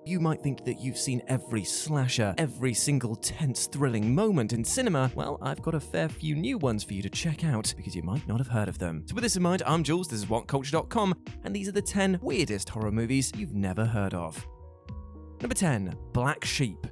You might think that you've seen every slasher, every single tense, thrilling moment in cinema. Well, I've got a fair few new ones for you to check out because you might not have heard of them. So with this in mind, I'm Jules, this is WhatCulture.com, and these are the 10 weirdest horror movies you've never heard of. Number 10. Black Sheep.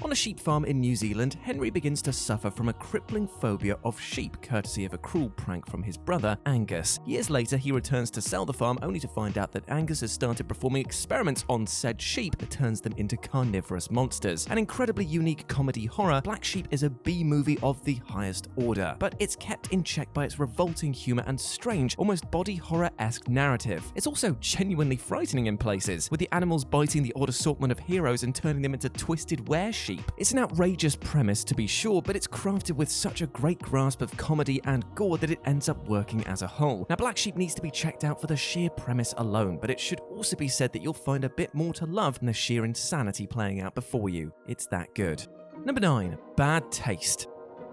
On a sheep farm in New Zealand, Henry begins to suffer from a crippling phobia of sheep, courtesy of a cruel prank from his brother, Angus. Years later, he returns to sell the farm, only to find out that Angus has started performing experiments on said sheep that turns them into carnivorous monsters. An incredibly unique comedy horror, Black Sheep is a B-movie of the highest order, but it's kept in check by its revolting humor and strange, almost body horror-esque narrative. It's also genuinely frightening in places, with the animals biting the odd assortment of heroes and turning them into twisted were-sheep. It's an outrageous premise to be sure, but it's crafted with such a great grasp of comedy and gore that it ends up working as a whole. Now, Black Sheep needs to be checked out for the sheer premise alone, but it should also be said that you'll find a bit more to love than the sheer insanity playing out before you. It's that good. Number 9. Bad Taste.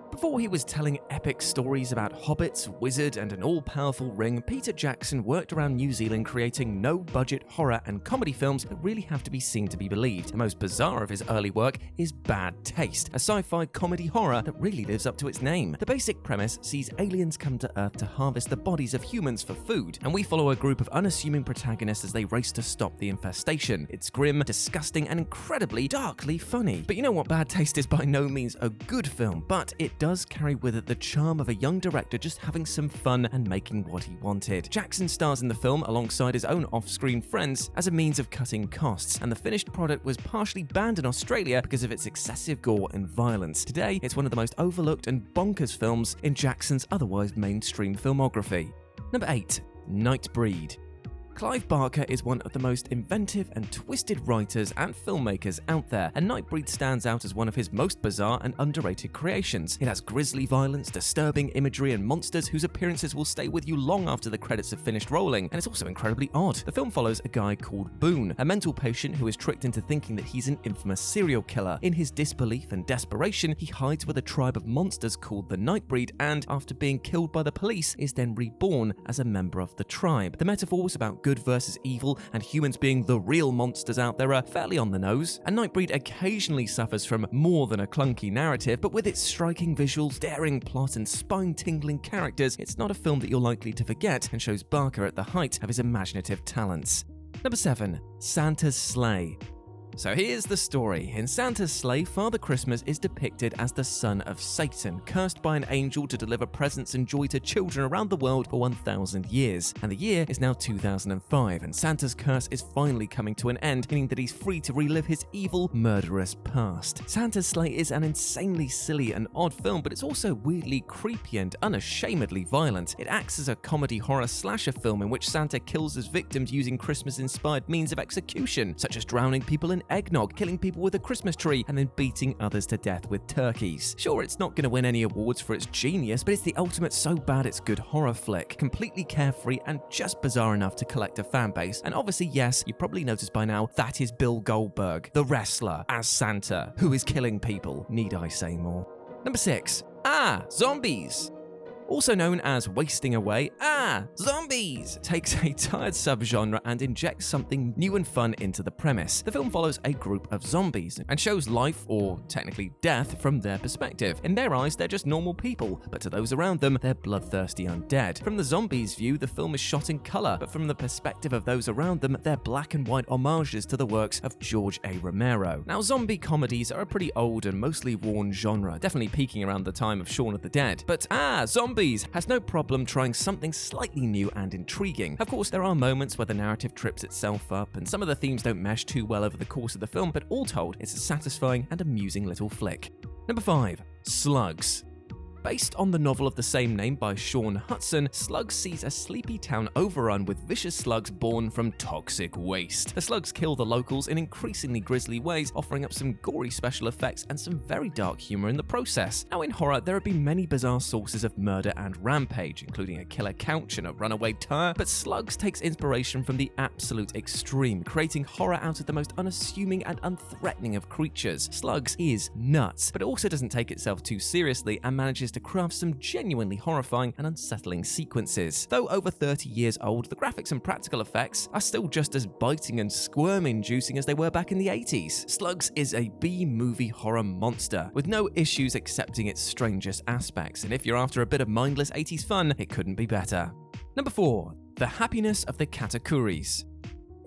Before he was telling epic stories about hobbits, wizard, and an all-powerful ring, Peter Jackson worked around New Zealand creating no-budget horror and comedy films that really have to be seen to be believed. The most bizarre of his early work is Bad Taste, a sci-fi comedy horror that really lives up to its name. The basic premise sees aliens come to Earth to harvest the bodies of humans for food, and we follow a group of unassuming protagonists as they race to stop the infestation. It's grim, disgusting, and incredibly darkly funny. But you know what? Bad Taste is by no means a good film, but it does carry with it the charm of a young director just having some fun and making what he wanted. Jackson stars in the film alongside his own off-screen friends as a means of cutting costs, and the finished product was partially banned in Australia because of its excessive gore and violence. Today, it's one of the most overlooked and bonkers films in Jackson's otherwise mainstream filmography. Number 8. Nightbreed. Clive Barker is one of the most inventive and twisted writers and filmmakers out there, and Nightbreed stands out as one of his most bizarre and underrated creations. It has grisly violence, disturbing imagery, and monsters whose appearances will stay with you long after the credits have finished rolling, and it's also incredibly odd. The film follows a guy called Boone, a mental patient who is tricked into thinking that he's an infamous serial killer. In his disbelief and desperation, he hides with a tribe of monsters called the Nightbreed, and after being killed by the police, is then reborn as a member of the tribe. The metaphors about good versus evil and humans being the real monsters out there are fairly on the nose, and Nightbreed occasionally suffers from more than a clunky narrative, but with its striking visuals, daring plot, and spine-tingling characters, it's not a film that you're likely to forget and shows Barker at the height of his imaginative talents. Number 7. Santa's Sleigh. So here's the story. In Santa's Sleigh, Father Christmas is depicted as the son of Satan, cursed by an angel to deliver presents and joy to children around the world for 1,000 years. And the year is now 2005, and Santa's curse is finally coming to an end, meaning that he's free to relive his evil, murderous past. Santa's Sleigh is an insanely silly and odd film, but it's also weirdly creepy and unashamedly violent. It acts as a comedy horror slasher film in which Santa kills his victims using Christmas-inspired means of execution, such as drowning people in eggnog, killing people with a Christmas tree, and then beating others to death with turkeys. Sure, it's not going to win any awards for its genius, but it's the ultimate so bad it's good horror flick. Completely carefree and just bizarre enough to collect a fan base. And obviously, yes, you probably noticed by now, that is Bill Goldberg, the wrestler, as Santa, who is killing people. Need I say more? Number 6. Zombies. Also known as Wasting Away, zombies, takes a tired subgenre and injects something new and fun into the premise. The film follows a group of zombies and shows life, or technically death, from their perspective. In their eyes, they're just normal people, but to those around them, they're bloodthirsty undead. From the zombies' view, the film is shot in color, but from the perspective of those around them, they're black and white homages to the works of George A. Romero. Now, zombie comedies are a pretty old and mostly worn genre, definitely peaking around the time of Shaun of the Dead. But zombies has no problem trying something slightly new and intriguing. Of course, there are moments where the narrative trips itself up, and some of the themes don't mesh too well over the course of the film, but all told, it's a satisfying and amusing little flick. Number 5. Slugs. Based on the novel of the same name by Sean Hudson, Slugs sees a sleepy town overrun with vicious slugs born from toxic waste. The slugs kill the locals in increasingly grisly ways, offering up some gory special effects and some very dark humor in the process. Now, in horror, there have been many bizarre sources of murder and rampage, including a killer couch and a runaway tire, but Slugs takes inspiration from the absolute extreme, creating horror out of the most unassuming and unthreatening of creatures. Slugs is nuts, but it also doesn't take itself too seriously and manages to to craft some genuinely horrifying and unsettling sequences. Though over 30 years old, the graphics and practical effects are still just as biting and squirm-inducing as they were back in the 80s. Slugs is a B-movie horror monster, with no issues accepting its strangest aspects, and if you're after a bit of mindless 80s fun, it couldn't be better. Number 4. The Happiness of the Katakuris.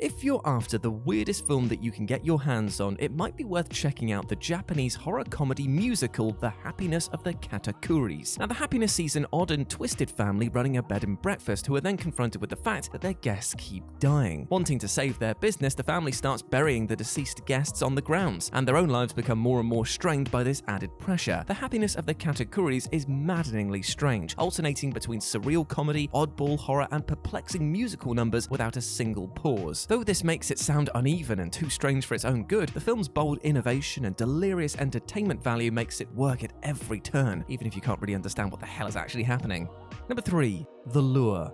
If you're after the weirdest film that you can get your hands on, it might be worth checking out the Japanese horror comedy musical The Happiness of the Katakuris. Now, The Happiness sees an odd and twisted family running a bed and breakfast who are then confronted with the fact that their guests keep dying. Wanting to save their business, the family starts burying the deceased guests on the grounds, and their own lives become more and more strained by this added pressure. The Happiness of the Katakuris is maddeningly strange, alternating between surreal comedy, oddball horror, and perplexing musical numbers without a single pause. Though this makes it sound uneven and too strange for its own good, the film's bold innovation and delirious entertainment value makes it work at every turn, even if you can't really understand what the hell is actually happening. Number 3. The Lure.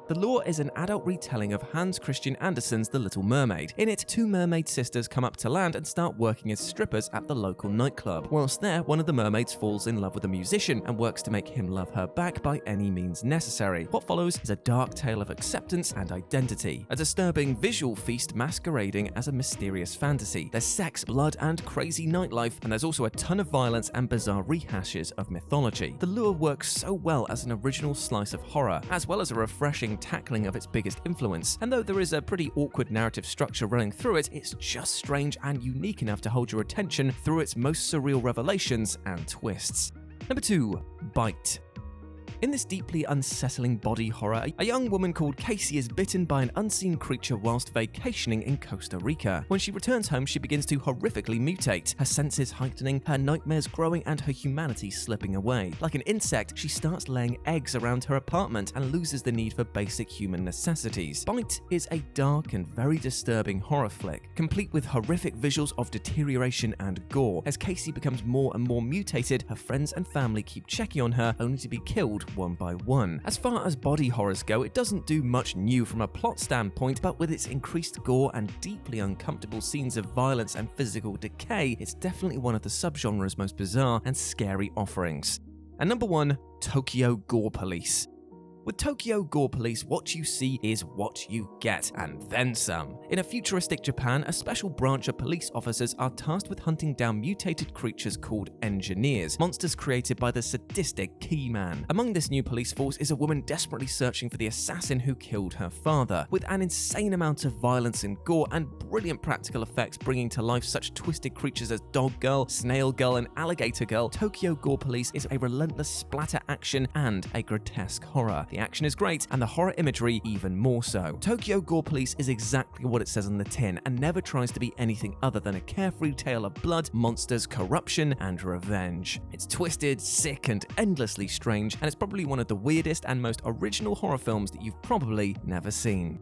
The Lure is an adult retelling of Hans Christian Andersen's The Little Mermaid. In it, two mermaid sisters come up to land and start working as strippers at the local nightclub. Whilst there, one of the mermaids falls in love with a musician and works to make him love her back by any means necessary. What follows is a dark tale of acceptance and identity, a disturbing visual feast masquerading as a mysterious fantasy. There's sex, blood, and crazy nightlife, and there's also a ton of violence and bizarre rehashes of mythology. The Lure works so well as an original slice of horror, as well as a refreshing tackling of its biggest influence, and though there is a pretty awkward narrative structure running through it, it's just strange and unique enough to hold your attention through its most surreal revelations and twists. Number 2. Bite. In this deeply unsettling body horror, a young woman called Casey is bitten by an unseen creature whilst vacationing in Costa Rica. When she returns home, she begins to horrifically mutate, her senses heightening, her nightmares growing, and her humanity slipping away. Like an insect, she starts laying eggs around her apartment and loses the need for basic human necessities. Bite is a dark and very disturbing horror flick, complete with horrific visuals of deterioration and gore. As Casey becomes more and more mutated, her friends and family keep checking on her, only to be killed one by one. As far as body horrors go, it doesn't do much new from a plot standpoint, but with its increased gore and deeply uncomfortable scenes of violence and physical decay, it's definitely one of the subgenre's most bizarre and scary offerings. And number 1, Tokyo Gore Police. With Tokyo Gore Police, what you see is what you get, and then some. In a futuristic Japan, a special branch of police officers are tasked with hunting down mutated creatures called engineers, monsters created by the sadistic Keyman. Among this new police force is a woman desperately searching for the assassin who killed her father. With an insane amount of violence and gore and brilliant practical effects bringing to life such twisted creatures as Dog Girl, Snail Girl, and Alligator Girl, Tokyo Gore Police is a relentless splatter action and a grotesque horror. The action is great, and the horror imagery even more so. Tokyo Gore Police is exactly what it says on the tin, and never tries to be anything other than a carefree tale of blood, monsters, corruption, and revenge. It's twisted, sick, and endlessly strange, and it's probably one of the weirdest and most original horror films that you've probably never seen.